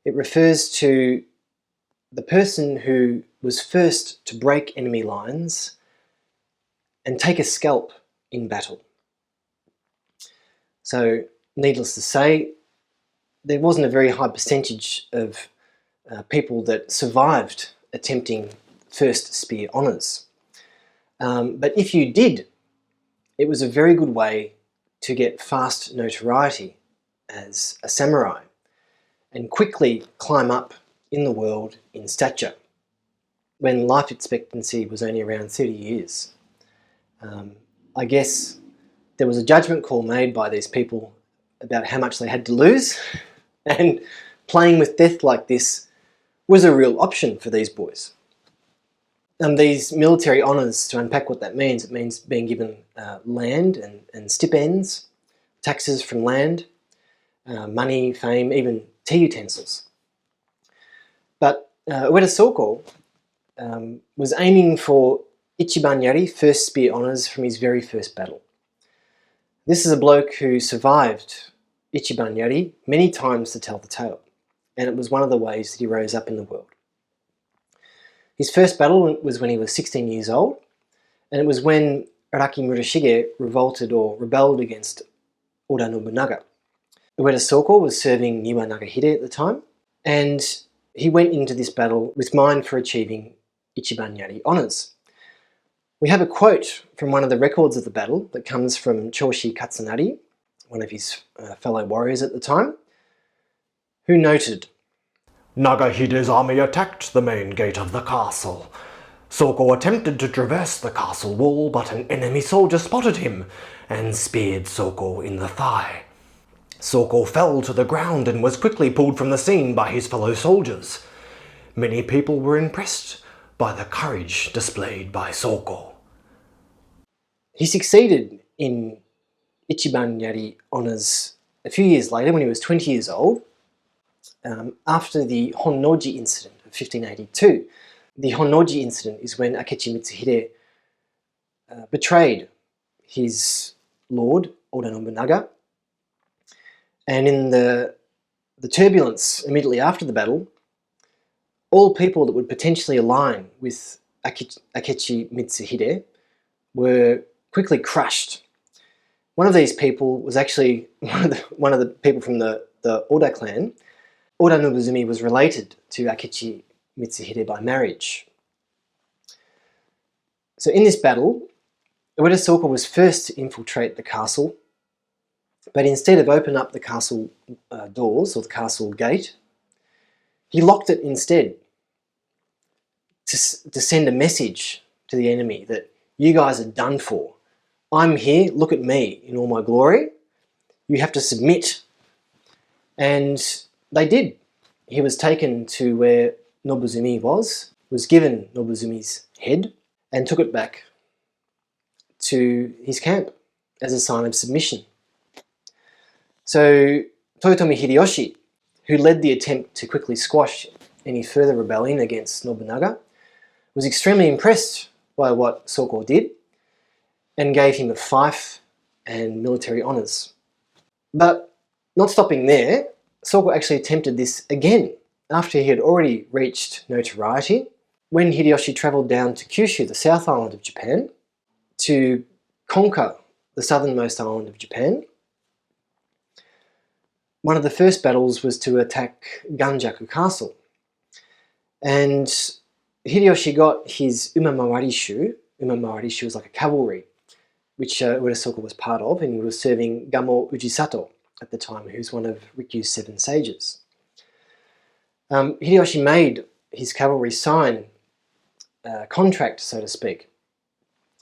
it refers to the person who was first to break enemy lines and take a scalp in battle. So, needless to say, there wasn't a very high percentage of people that survived attempting first spear honours. But if you did, it was a very good way to get fast notoriety as a samurai and quickly climb up in the world in stature when life expectancy was only around 30 years. I guess there was a judgment call made by these people about how much they had to lose, and playing with death like this was a real option for these boys. These military honours, to unpack what that means, it means being given land and stipends, taxes from land, money, fame, even tea utensils. But Ueda Soko was aiming for Ichiban Yari, first spear honours from his very first battle. This is a bloke who survived Ichiban Yari many times to tell the tale, and it was one of the ways that he rose up in the world. His first battle was when he was 16 years old, and it was when Araki Murashige revolted or rebelled against Oda Nobunaga. Ueda Soko was serving Niwa Nagahide at the time, and he went into this battle with mind for achieving Ichiban Yari honours. We have a quote from one of the records of the battle that comes from Choshi Katsunari, one of his fellow warriors at the time, who noted, "Nagahide's army attacked the main gate of the castle. Soko attempted to traverse the castle wall, but an enemy soldier spotted him and speared Soko in the thigh. Soko fell to the ground and was quickly pulled from the scene by his fellow soldiers. Many people were impressed by the courage displayed by Soko." He succeeded in Ichiban Yari honours a few years later when he was 20 years old, after the Honnoji incident of 1582. The Honnoji incident is when Akechi Mitsuhide betrayed his lord, Oda Nobunaga, and in the turbulence immediately after the battle, all people that would potentially align with Akechi Mitsuhide were quickly crushed. One of these people was actually one of the people from the Oda clan. Oda Nobuzumi was related to Akechi Mitsuhide by marriage. So in this battle, Ueda Soko was first to infiltrate the castle, but instead of open up the castle doors or the castle gate, he locked it instead to send a message to the enemy that you guys are done for. I'm here, look at me in all my glory. You have to submit. And they did. He was taken to where Nobuzumi was given Nobuzumi's head, and took it back to his camp as a sign of submission. So Toyotomi Hideyoshi, who led the attempt to quickly squash any further rebellion against Nobunaga, was extremely impressed by what Soko did and gave him a fief and military honours. But not stopping there, Soko actually attempted this again after he had already reached notoriety, when Hideyoshi travelled down to Kyushu, the south island of Japan, to conquer the southernmost island of Japan. One of the first battles was to attack Ganjaku Castle, and Hideyoshi got his Umamawarishu. Umamawarishu was like a cavalry, which Ueda Soko was part of, and he was serving Gamo Ujisato at the time, who's one of Rikyū's 7 sages. Hideyoshi made his cavalry sign a contract, so to speak,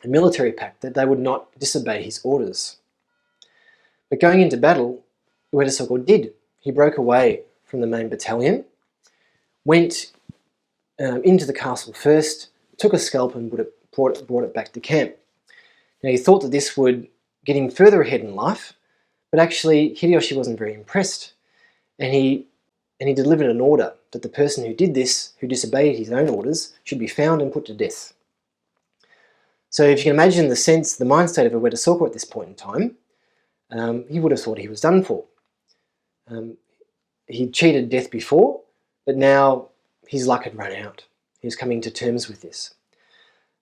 a military pact that they would not disobey his orders. But going into battle, Ueda Soko did. He broke away from the main battalion, went into the castle first, took a scalp and brought it back to camp. Now, he thought that this would get him further ahead in life, but actually Hideyoshi wasn't very impressed, and he delivered an order that the person who did this, who disobeyed his own orders, should be found and put to death. So if you can imagine the mind state of Ueda Soko at this point in time, he would have thought he was done for. He'd cheated death before, but now his luck had run out. He was coming to terms with this.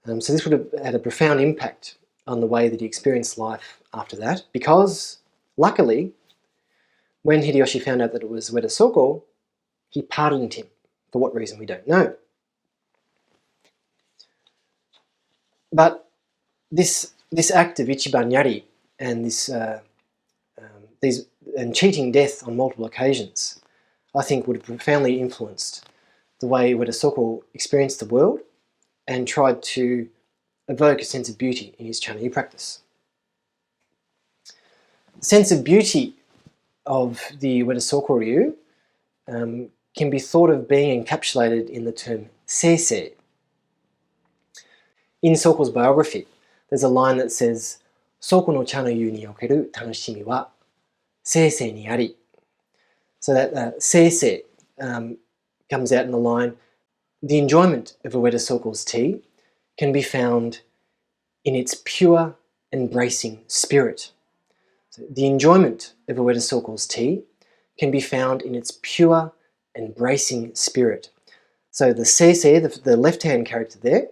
So this would have had a profound impact on the way that he experienced life after that, because luckily, when Hideyoshi found out that it was Ueda Soko, he pardoned him. For what reason, we don't know. But this act of Ichiban Yari and this and cheating death on multiple occasions, I think would have profoundly influenced the way Ueda Soko experienced the world and tried to evoke a sense of beauty in his chanoyu practice. The sense of beauty of the Ueda Soko Ryū can be thought of being encapsulated in the term seisei. In Soko's biography, there's a line that says, "Soko no chanoyu ni okeru tanoshimi wa seisei ni ari." So that seisei comes out in the line, "The enjoyment of Ueda Soko's tea can be found in its pure, embracing spirit." So the enjoyment of Ueda Soko's tea can be found in its pure, embracing spirit. So the seisei, the left-hand character there,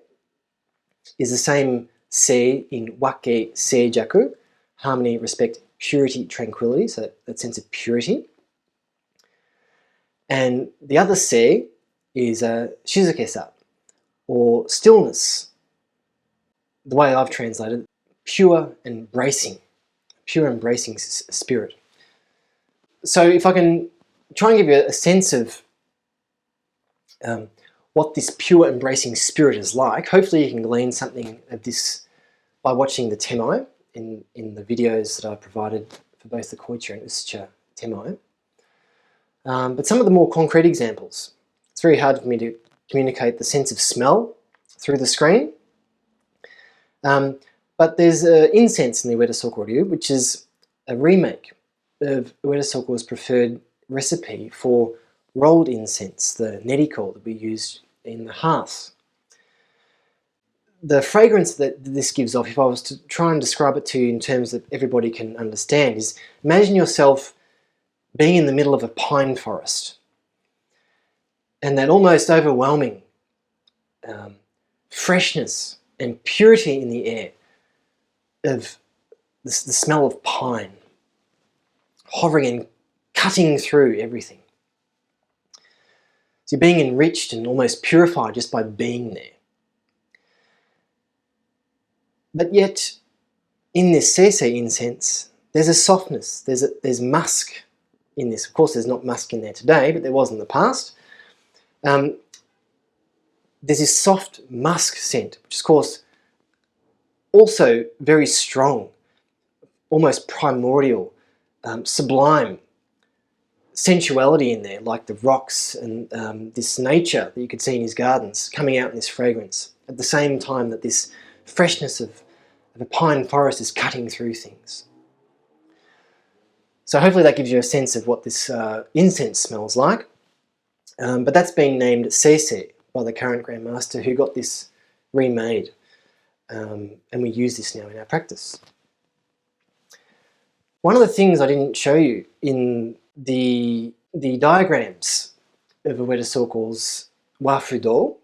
is the same sei in wake seijaku, harmony, respect, purity, tranquility, so that sense of purity. And the other sei is shizuke-sa, or stillness. The way I've translated, pure embracing spirit. So if I can try and give you a sense of what this pure embracing spirit is like, hopefully you can glean something of this by watching the temai in the videos that I provided for both the Koichi and Usucha temai. But some of the more concrete examples, it's very hard for me to communicate the sense of smell through the screen. But there's incense in the Ueda Soko Ryū, which is a remake of Ueda Soko's preferred recipe for rolled incense, the neriko that we use in the hearth. The fragrance that this gives off, if I was to try and describe it to you in terms that everybody can understand, is imagine yourself being in the middle of a pine forest and that almost overwhelming freshness and purity in the air of the smell of pine hovering and cutting through everything. So you're being enriched and almost purified just by being there. But yet, in this seisei incense, there's a softness, there's musk in this. Of course, there's not musk in there today, but there was in the past. There's this soft musk scent, which is, of course, also very strong, almost primordial, sublime sensuality in there, like the rocks and this nature that you could see in his gardens coming out in this fragrance, at the same time that this freshness of a pine forest is cutting through things. So hopefully that gives you a sense of what this incense smells like. But that's been named seisei by the current Grand Master, who got this remade. And we use this now in our practice. One of the things I didn't show you in the diagrams of Ueda Soko's wafudo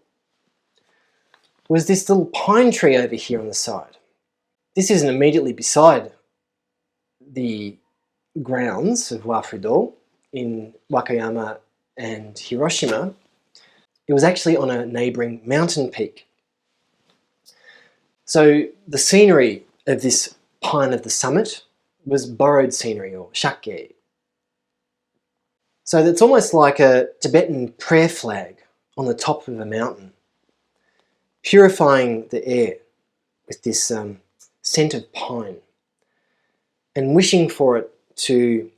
was this little pine tree over here on the side. This isn't immediately beside the grounds of wafudo in Wakayama and Hiroshima. It was actually on a neighbouring mountain peak. So the scenery of this pine of the summit was borrowed scenery, or shake. So it's almost like a Tibetan prayer flag on the top of a mountain, purifying the air with this scent of pine and wishing for it to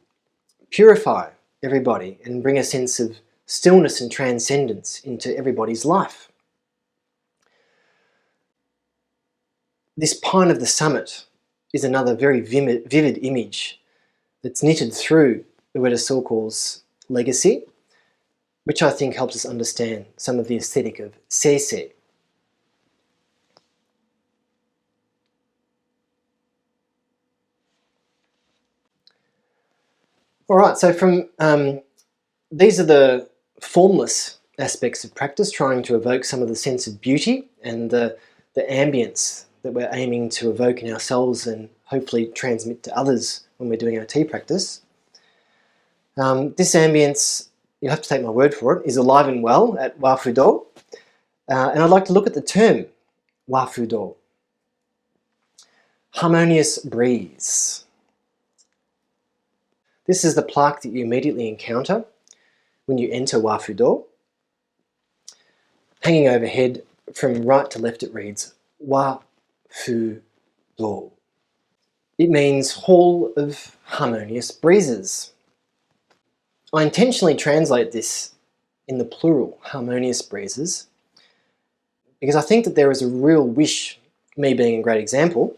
purify everybody and bring a sense of stillness and transcendence into everybody's life. This pine of the summit is another very vivid image that's knitted through Ueda Soko's legacy, which I think helps us understand some of the aesthetic of seisei. Alright, so from these are the formless aspects of practice, trying to evoke some of the sense of beauty and the ambience that we're aiming to evoke in ourselves and hopefully transmit to others when we're doing our tea practice. This ambience, you'll have to take my word for it, is alive and well at wafudo. And I'd like to look at the term wafudo. Harmonious breeze. This is the plaque that you immediately encounter when you enter Wafudo. Hanging overhead from right to left it reads Wafudo. It means Hall of Harmonious Breezes. I intentionally translate this in the plural, harmonious breezes, because I think that there is a real wish, me being a great example,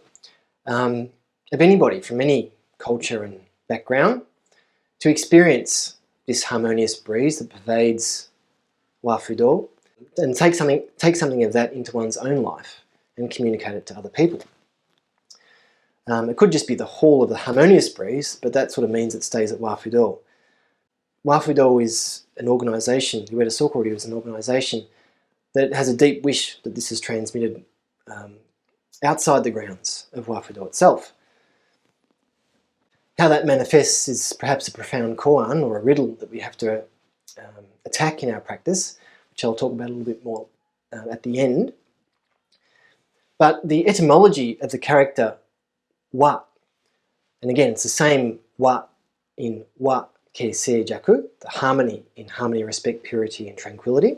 of anybody from any culture and background to experience this harmonious breeze that pervades Wafudo and take something of that into one's own life and communicate it to other people. It could just be the hall of the harmonious breeze, but that sort of means it stays at Wafudo. Wafudo is an organisation, Ueda Soko Ryū is an organisation that has a deep wish that this is transmitted outside the grounds of Wafudo itself. How that manifests is perhaps a profound koan or a riddle that we have to attack in our practice, which I'll talk about a little bit more at the end. But the etymology of the character wa, and again it's the same wa in wa ke se jaku, the harmony in harmony, respect, purity and tranquility.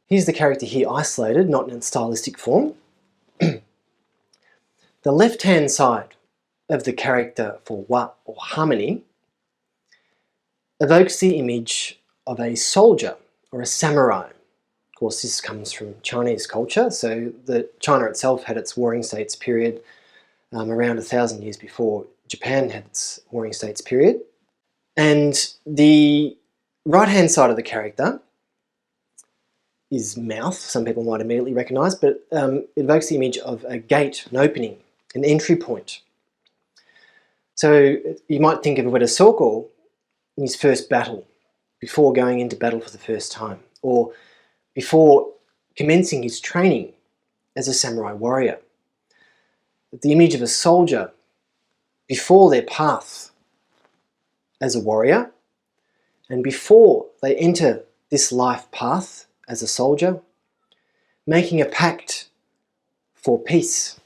Here's the character here isolated, not in its stylistic form. The left-hand side of the character for wa, or harmony, evokes the image of a soldier or a samurai. Of course, this comes from Chinese culture, so China itself had its warring states period around 1,000 years before Japan had its warring states period. And the right-hand side of the character is mouth, some people might immediately recognise, but it evokes the image of a gate, an opening, an entry point. So you might think of Ueda Soko in his first battle, before going into battle for the first time, or before commencing his training as a samurai warrior. The image of a soldier before their path as a warrior, and before they enter this life path as a soldier, making a pact for peace.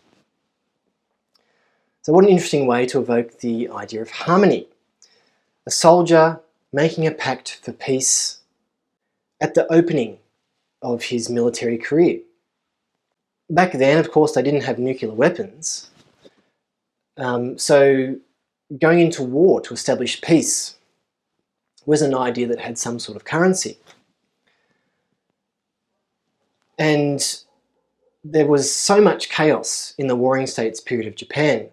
So what an interesting way to evoke the idea of harmony. A soldier making a pact for peace at the opening of his military career. Back then, of course, they didn't have nuclear weapons, so going into war to establish peace was an idea that had some sort of currency. And there was so much chaos in the warring states period of Japan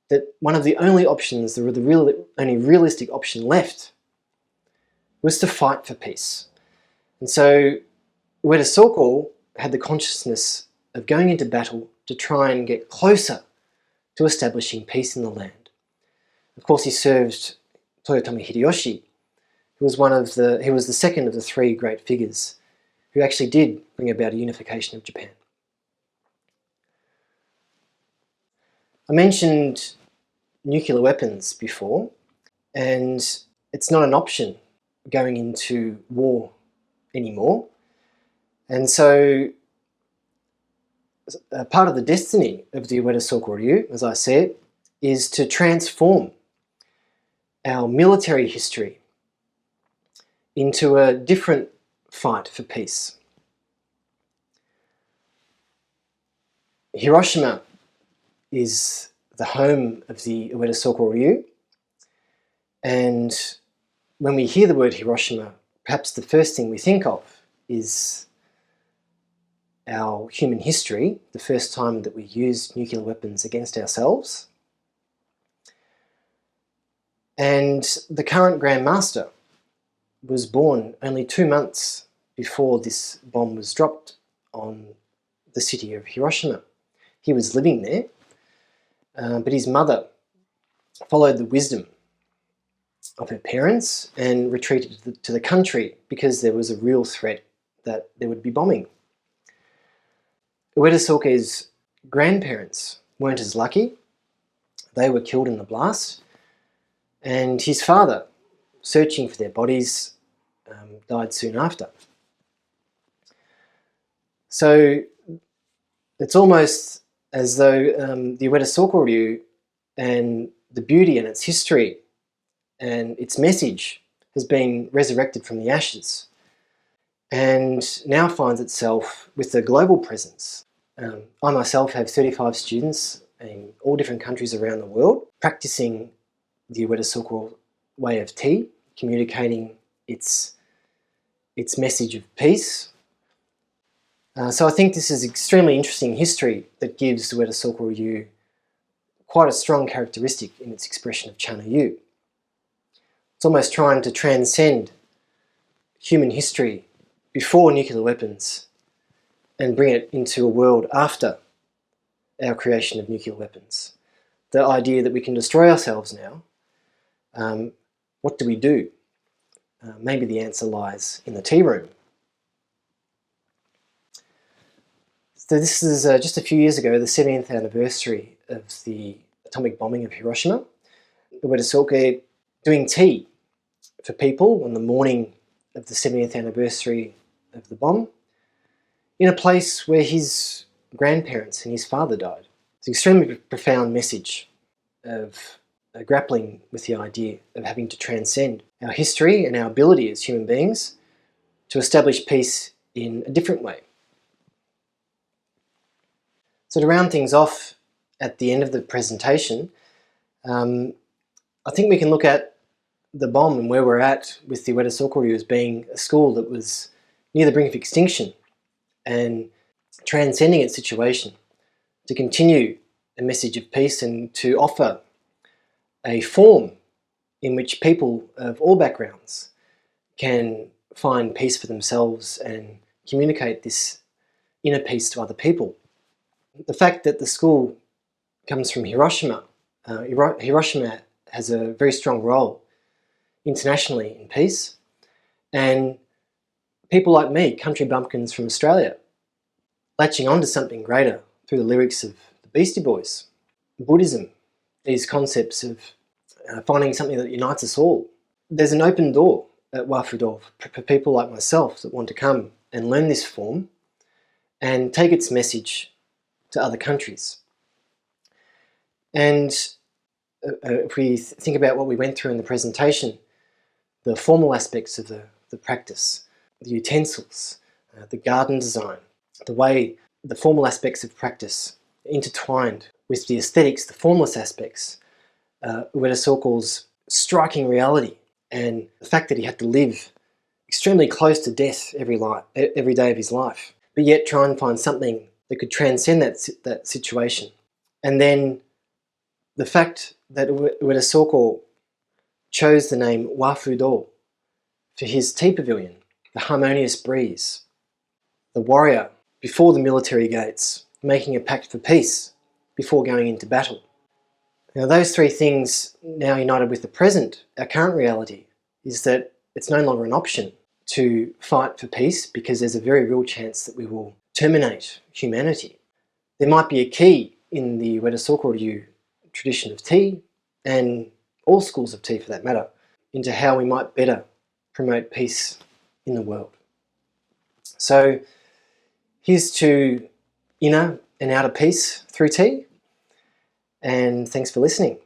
that one of the only options, only realistic option left, was to fight for peace. And so Ueda Soko had the consciousness of going into battle to try and get closer to establishing peace in the land. Of course, he served Toyotomi Hideyoshi, who was the second of the three great figures who actually did bring about a unification of Japan. I mentioned nuclear weapons before, and it's not an option going into war anymore. And so part of the destiny of the Ueda Soko Ryū, as I said, is to transform our military history into a different fight for peace. Hiroshima is the home of the Ueda Soko Ryū, and when we hear the word Hiroshima, perhaps the first thing we think of is our human history, the first time that we used nuclear weapons against ourselves. And the current Grand Master was born only 2 months before this bomb was dropped on the city of Hiroshima. He was living there, but his mother followed the wisdom of her parents and retreated to the country because there was a real threat that there would be bombing. Ueda Soko's grandparents weren't as lucky. They were killed in the blast, and his father, searching for their bodies, died soon after. So it's almost as though the Ueda Soko Ryū and the beauty and its history and its message has been resurrected from the ashes and now finds itself with a global presence. I myself have 35 students in all different countries around the world practicing the Ueda Soko way of tea, communicating its message of peace. So I think this is extremely interesting history that gives Ueda Soko Ryū quite a strong characteristic in its expression of chanoyu. It's almost trying to transcend human history before nuclear weapons and bring it into a world after our creation of nuclear weapons. The idea that we can destroy ourselves now, what do we do? Maybe the answer lies in the tea room. So this is just a few years ago, the 70th anniversary of the atomic bombing of Hiroshima. Ueda Soko doing tea for people on the morning of the 70th anniversary of the bomb in a place where his grandparents and his father died. It's an extremely profound message of grappling with the idea of having to transcend our history and our ability as human beings to establish peace in a different way. So to round things off at the end of the presentation, I think we can look at the bomb and where we're at with the Ueda Soko Ryū as being a school that was near the brink of extinction and transcending its situation to continue a message of peace and to offer a form in which people of all backgrounds can find peace for themselves and communicate this inner peace to other people. The fact that the school comes from Hiroshima, Hiroshima has a very strong role internationally in peace, and people like me, country bumpkins from Australia, latching onto something greater through the lyrics of the Beastie Boys, Buddhism, these concepts of finding something that unites us all. There's an open door at Wafudo for people like myself that want to come and learn this form and take its message to other countries. And if we think about what we went through in the presentation, the formal aspects of the practice, the utensils, the garden design, the way the formal aspects of practice intertwined with the aesthetics, the formless aspects, Ueda Soko's striking reality, and the fact that he had to live extremely close to death every day of his life, but yet try and find something that could transcend that situation. And then the fact that Ueda Soko chose the name Wafudo for his tea pavilion, the harmonious breeze, the warrior before the military gates, making a pact for peace before going into battle. Now those three things now united with the present, our current reality, is that it's no longer an option to fight for peace because there's a very real chance that we will terminate humanity. There might be a key in the Ueda Soko Ryū tradition of tea, and all schools of tea for that matter, into how we might better promote peace in the world. So here's to inner and outer peace through tea, and thanks for listening.